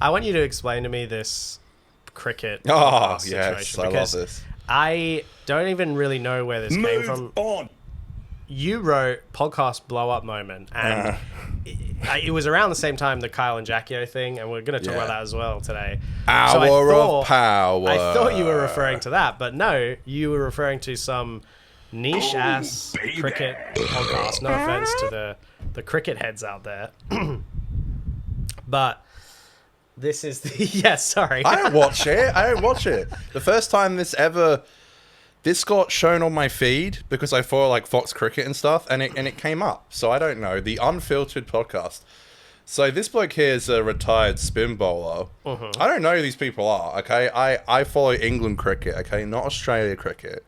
I want you to explain to me this cricket Oh, situation, yes, I love this. I don't even really know where this came from. Move on. You wrote podcast blow up moment, and it was around the same time the Kyle and Jackio thing, and we're going to talk about that as well today. Hour of power. I thought you were referring to that, but no, you were referring to some niche ass cricket podcast. No offense to the cricket heads out there, but this is the sorry. I don't watch it. The first time this got shown on my feed because I follow like Fox Cricket and stuff, and it came up. So I don't know. The Unfiltered podcast. So this bloke here is a retired spin bowler. I don't know who these people are, okay? I follow England cricket, okay? Not Australia cricket.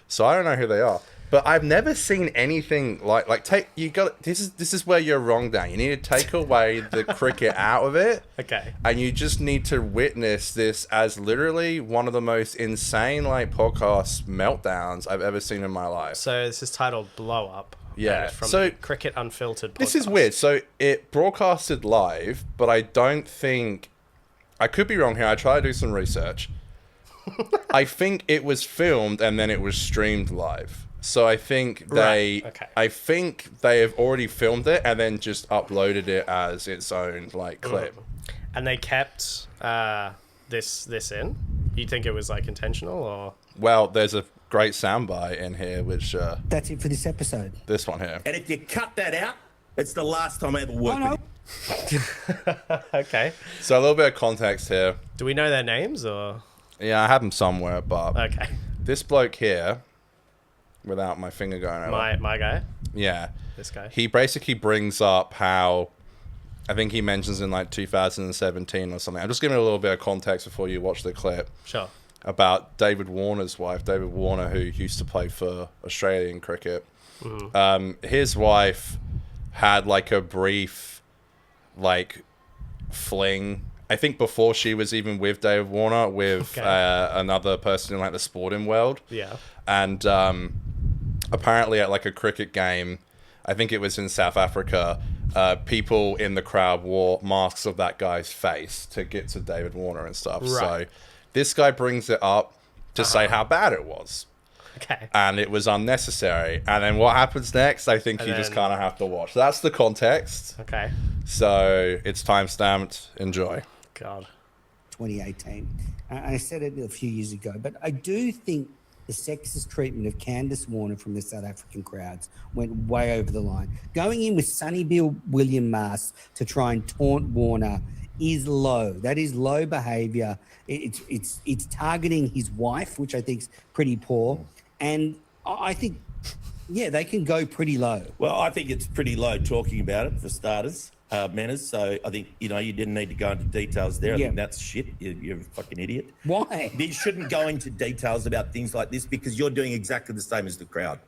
So I don't know who they are. But I've never seen anything this is where you're wrong, Dan. You need to take away the cricket out of it. Okay. And you just need to witness this as literally one of the most insane podcast meltdowns I've ever seen in my life. So this is titled Blow Up. Yeah. From So the Cricket Unfiltered podcast. this is weird. So it broadcasted live, but I don't think I could be wrong here. I try to do some research. I think it was filmed and then it was streamed live. So I think I think they have already filmed it and then just uploaded it as its own clip. And they kept this in? You think it was intentional or? Well, there's a great soundbite in here, which that's it for this episode. This one here. And if you cut that out, it's the last time I ever worked with you. Okay. So a little bit of context here. Do we know their names or? Yeah, I have them somewhere, but okay. This bloke here, without my finger going over. My guy? Yeah. This guy? He basically brings up how, I think he mentions in 2017 or something. I'm just giving a little bit of context before you watch the clip. Sure. About David Warner's wife, David Warner, who used to play for Australian cricket. His wife had a brief fling, I think before she was even with David Warner, with another person in the sporting world. Yeah. And apparently at a cricket game, I think it was in South Africa, people in the crowd wore masks of that guy's face to get to David Warner and stuff. Right. So this guy brings it up to say how bad it was. Okay. And it was unnecessary. And then what happens next, I think just kind of have to watch. That's the context. Okay. So it's time-stamped. Enjoy. God. 2018. I said it a few years ago, but I do think the sexist treatment of Candace Warner from the South African crowds went way over the line. Going in with Sonny Bill William masks to try and taunt Warner is low. That is low behaviour. It's targeting his wife, which I think is pretty poor. And I think, they can go pretty low. Well, I think it's pretty low talking about it, for starters, Manners. So I think, you didn't need to go into details there. I think that's shit. You're a fucking idiot. Why? You shouldn't go into details about things like this because you're doing exactly the same as the crowd.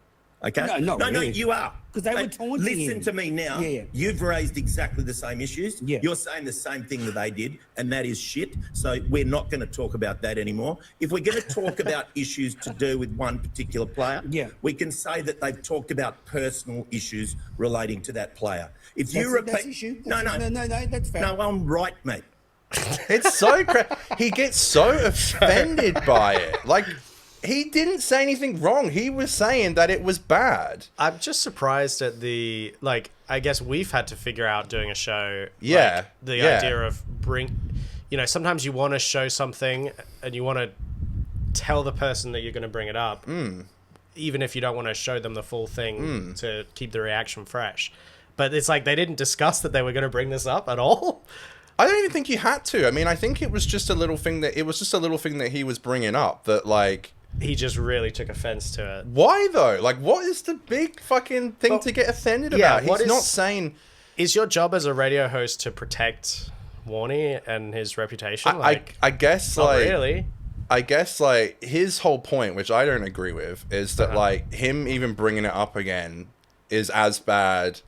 Okay? No, No, you are. Because they were taunting Listen him. to me now. Yeah. You've raised exactly the same issues. Yeah. You're saying the same thing that they did, and that is shit. So we're not going to talk about that anymore. If we're going to talk about issues to do with one particular player, we can say that they've talked about personal issues relating to that player. If you repeat... That's issue. No, that's fair. No, I'm right, mate. It's so he gets so offended by it. He didn't say anything wrong. He was saying that it was bad. I'm just surprised at the I guess we've had to figure out doing a show. Yeah. The idea of sometimes you want to show something and you want to tell the person that you're going to bring it up, even if you don't want to show them the full thing to keep the reaction fresh. But it's they didn't discuss that they were going to bring this up at all. I don't even think you had to. I mean, I think it was just a little thing that he was bringing up that he just really took offense to it. Why though? What is the big fucking thing to get offended about? He's not saying... Is your job as a radio host to protect Warnie and his reputation? I guess not really. I guess his whole point, which I don't agree with, is that him even bringing it up again is as bad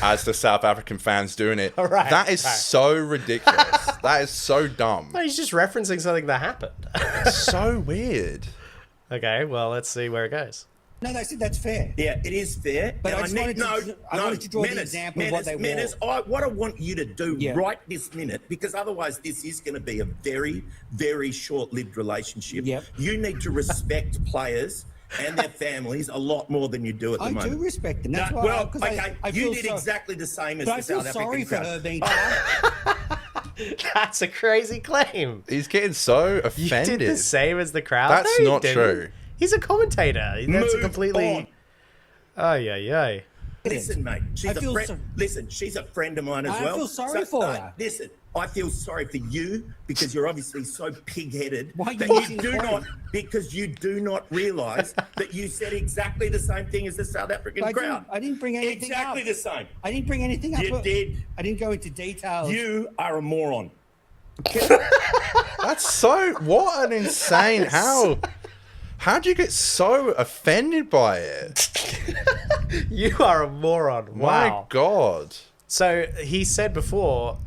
as the South African fans doing it. Right, that is so ridiculous. That is so dumb. No, he's just referencing something that happened. It's so weird. Okay, well, let's see where it goes. No, they said that's fair. Yeah, it is fair. But And I wanted to draw the example of what they wore. What I want you to do right this minute, because otherwise this is going to be a very, very short-lived relationship. Yep. You need to respect players and their families a lot more than you do at the moment. I do respect them. That's why. You did exactly the same as the South African crowd. I feel sorry for her being. That's a crazy claim. He's getting so offended. You did the same as the crowd. That's No, you not didn't. true. He's a commentator. That's a Move completely. on. Oh yeah. Listen, mate. She's a friend of mine as well. I feel sorry for her. Listen, I feel sorry for you because you're obviously so pig-headed Why are that you you using do the not, because you do not realise that you said exactly the same thing as the South African crowd. I didn't bring anything exactly up. the same. I didn't bring anything up. You did. I didn't go into details. You are a moron. That's so... What an insane... How'd you get so offended by it? You are a moron. My Wow. God. So he said before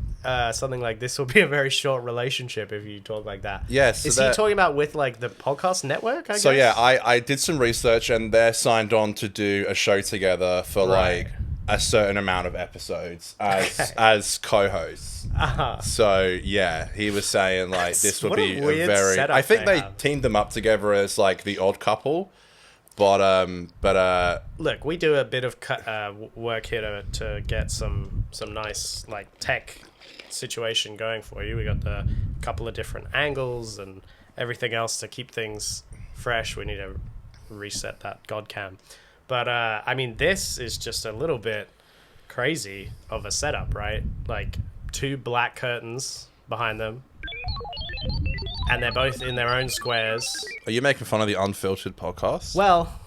something like this will be a very short relationship if you talk like that. Yes. Is he talking about with like the podcast network? I guess? So yeah, I did some research and they're signed on to do a show together for like a certain amount of episodes as co-hosts. So yeah, he was saying like this would be a very. I think they teamed them up together as like the odd couple. But look, we do a bit of work here to get some nice like tech situation going for you. We got the couple of different angles and everything else to keep things fresh. We need to reset that godcam. But I mean, this is just a little bit crazy of a setup, right? Like 2 black curtains behind them, and they're both in their own squares. Are you making fun of the Unfiltered podcast? Well,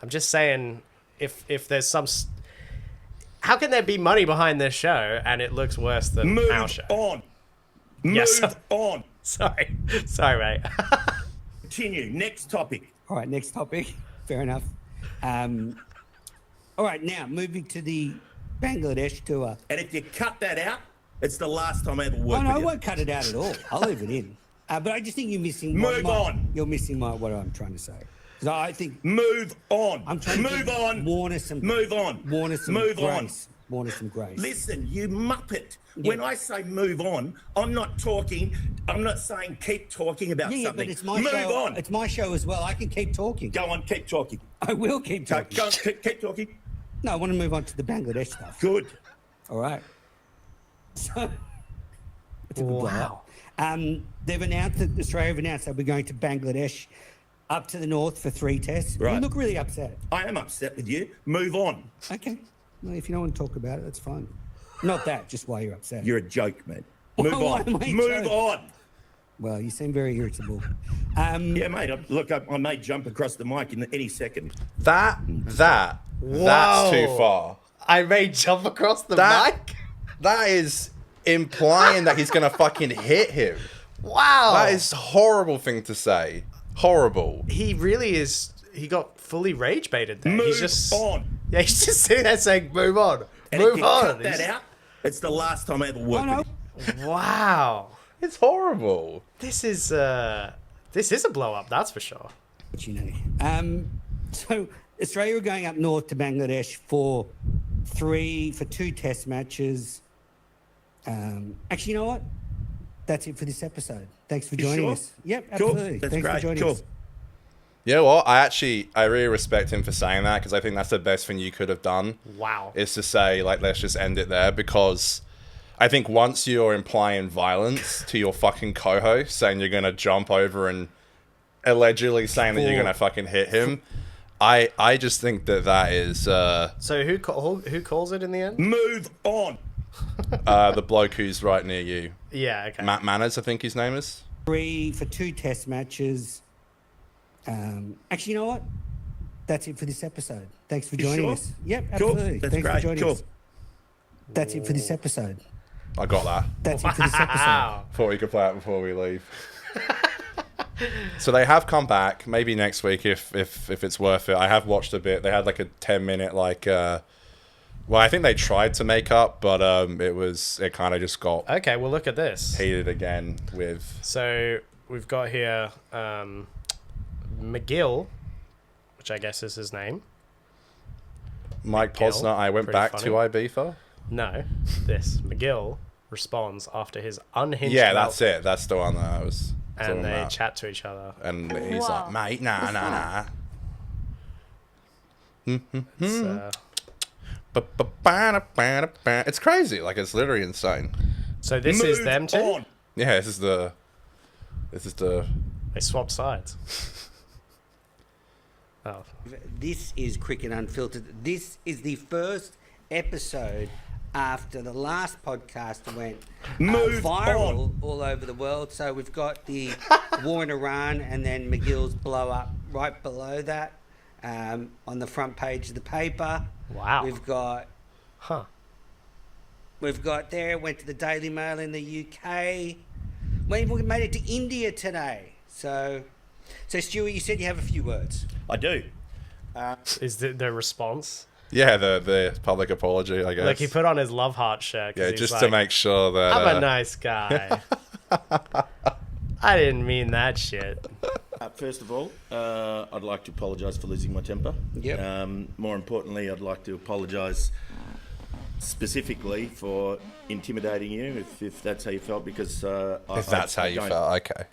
I'm just saying, if there's some... How can there be money behind this show and it looks worse than our show? Move on. Sorry, mate. Continue. Next topic. All right, next topic. Fair enough. All right, now moving to the Bangladesh tour. And if you cut that out, it's the last time I ever worked with No, I you. won't cut it out at all. I'll leave it in. But I just think you're missing. Move on. You're missing what I'm trying to say. Because I think. Move on. I'm trying to move on. Warner some. Move on. Warner some move grace. Warner some grace. Listen, you muppet. Yeah. When I say move on, I'm not saying keep talking about something. But it's my move show. on. It's my show as well. I can keep talking. Go on, keep talking. I will keep talking. Go on, keep talking. No, I want to move on to the Bangladesh stuff. Good. All right. So, it's a good blowout. They've announced that Australia have announced that we're going to Bangladesh up to the north for 3 tests. Right. You look really upset. I am upset with you. Move on. Okay. Well, if you don't want to talk about it, that's fine. Not that, just why you're upset. You're a joke, mate. Move on. Move on. Well, you seem very irritable. Yeah, mate. I may jump across the mic in any second. That's too far. I may jump across the mic? That is implying that he's going to fucking hit him. Wow. That is a horrible thing to say. Horrible. He really is. He got fully rage baited there. Move he's just on. Yeah, he's just sitting there saying, move on. And move if you on. cut that out, it's the last time I ever worked with you. Wow. It's horrible. This is a blow up, that's for sure. You know. So Australia are going up north to Bangladesh for 2 test matches. Actually, you know what? That's it for this episode. Thanks for joining us. Yep, absolutely. That's Thanks great. for joining us. You know what? I really respect him for saying that because I think that's the best thing you could have done. Wow. Is to say, like, let's just end it there because I think once you're implying violence to your fucking co-host, saying you're going to jump over and allegedly saying that you're going to fucking hit him, I just think that is... So who calls it in the end? Move on. The bloke who's right near you. Yeah, okay. Matt Manners, I think his name is. 2 test matches. Actually, you know what? That's it for this episode. Thanks for joining us. Yep, absolutely. That's Thanks great. for joining us. That's it for this episode. I got that. That's it for this episode. Thought we could play it before we leave. So they have come back. Maybe next week if it's worth it. I have watched a bit. They had like a 10-minute well, I think they tried to make up, but it kind of just got Okay, well look at this. heated again with. So we've got here McGill, which I guess is his name. Mike McGill, Posner, I went pretty back funny. to Ibiza. No, this McGill responds after his unhinged Yeah, melt, that's it. That's the one that I was talking and they about. chat to each other. And he's Wow. like, mate, nah. It's, It's crazy. Like, it's literally insane. so this is Move them two. on. Yeah, this is the. They swapped sides. Oh, This is Cricket Unfiltered. This is the first episode after the last podcast went Move viral on. all over the world. So we've got the war in Iran and then McGill's blow up right below that on the front page of the paper. wow. We've got Huh. there, it went to the Daily Mail in the UK. We made it to India today. So Stuart, you said you have a few words. I do. Is the response? Yeah, the public apology, I guess. Like he put on his love heart shirt. 'Cause yeah, he's just like, to make sure that. I'm a nice guy. I didn't mean that shit. First of all, I'd like to apologise for losing my temper. Yep. More importantly, I'd like to apologise specifically for intimidating you, if that's how you felt, because If that's how you don't- felt, okay.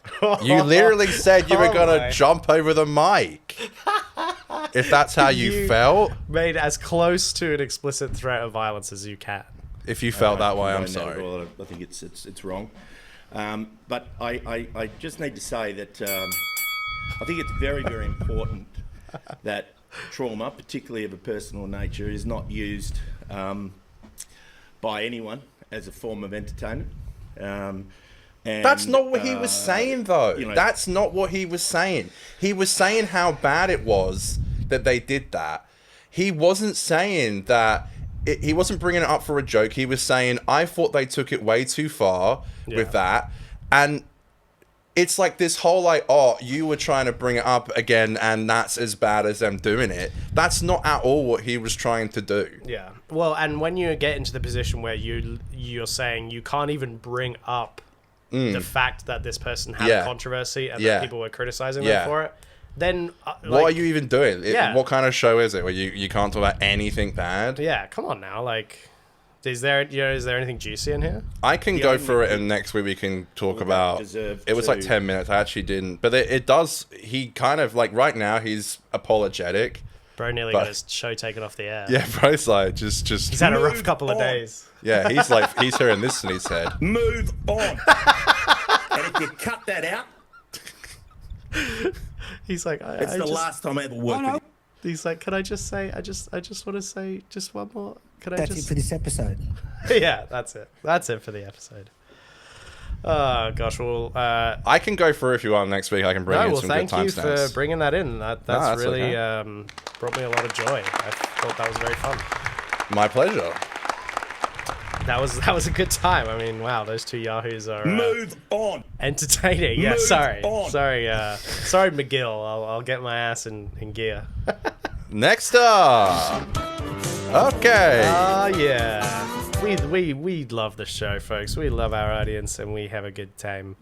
You literally said you were Oh gonna my. jump over the mic. If that's how you felt, Made as close to an explicit threat of violence as you can. if you felt that way, I I'm don't know at sorry. all. I think it's wrong. But I just need to say that I think it's very, very important that trauma, particularly of a personal nature, is not used by anyone as a form of entertainment. And, That's not what he was saying, though. you know- That's not what he was saying. He was saying how bad it was that they did that. He wasn't saying that. He wasn't bringing it up for a joke. He was saying, I thought they took it way too far with that. And it's like this whole, like, oh, you were trying to bring it up again, and that's as bad as them doing it. That's not at all what he was trying to do. Yeah. Well, and when you get into the position where you're saying you can't even bring up the fact that this person had Yeah. a controversy and Yeah. that people were criticizing Yeah. them for it, then What are you even doing? Yeah. What kind of show is it where you can't talk about anything bad? Yeah, come on now. Like, is there anything juicy in here? I can The go only through it, thing and next week we can talk would about. deserve It was like to- 10 minutes. I actually didn't, but it does. He kind of like right now he's apologetic. Bro nearly But- got his show taken off the air. Yeah, bro's like just. He's had a rough Move couple of on. days. Yeah, he's like he's hearing this in his head. Move on. And if you cut that out, He's like, it's the last time I ever worked with you. He's like, can I just say, I just want to say just one more. Can I That's it just? for this episode. Yeah, that's it. That's it for the episode. Oh gosh, well, I can go through if you want next week. I can bring no, in well, some good thank you for timestamps. bringing that in. That's that's really okay. brought me a lot of joy. I thought that was very fun. My pleasure. That was a good time. I mean, wow, those two yahoos are Move on. entertaining. Yeah, Move sorry, on. sorry, McGill. I'll get my ass in gear. Next up. Okay. Yeah. We love the show, folks. We love our audience, and we have a good time.